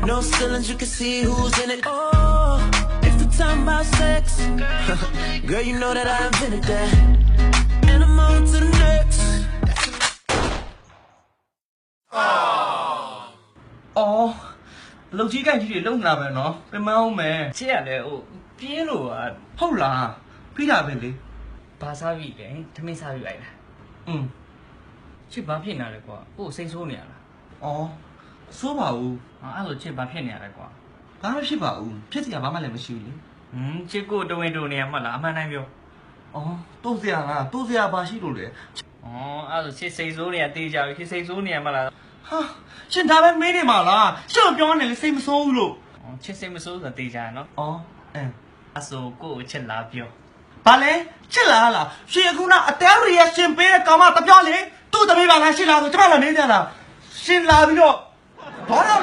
No ceilings, you can see who's in it. Oh, if the time about sex, girl, you know that I invented that. And I'm on to the next. အော်လုံကြီးကန်ကြီးတွေလုံလာပဲနော်ပြမအောင်မယ် ချစ်ရလဲဟိုပြင်းလို့อ่ะ ဟုတ်လားဖိတာပဲလေ ဘာစားပြီလဲထမင်းစားပြီလိုက်လား อืม ချစ်ဘာဖြစ်နေလဲကွာဟိုစိတ်ဆိုးနေရလား အော်စိုးပါဘူး ဟာအဲ့လိုချစ်ဘာဖြစ်နေရလဲကွာ ဘာမှဖြစ်ပါဘူးဖြစ်စရာဘာမှလည်းမရှိဘူးလေ ချစ်ကိုတဝင်းတူနေရမှလားအမှန်တိုင်းပြော အော်တိုးစရာလားတိုးစရာဘာရှိလို့လဲ ဩအဲ့လိုချစ်စိတ်ဆိုးနေရတေးကြပြီချစ်စိတ်ဆိုးနေရမှလား ဟာရှင်ဒါပဲမေးနေမှာလားရှင်ပြောနေလေစိတ်မဆိုးဘူးလို့ ချစ်စိတ်မဆိုးဆိုတေးကြရနော် အော်အင်း အဆိုကိုကိုချစ်လာပြော ဘာလဲချစ်လားလားရှင်အခုနအတဲရီယာရှင်ပေးတဲ့ကောင်မတပြောလေသူ့သမီးပါလားရှင်လားဆိုကျမလည်းမေးကြတာရှင်လာပြီးတော့ဘာလို့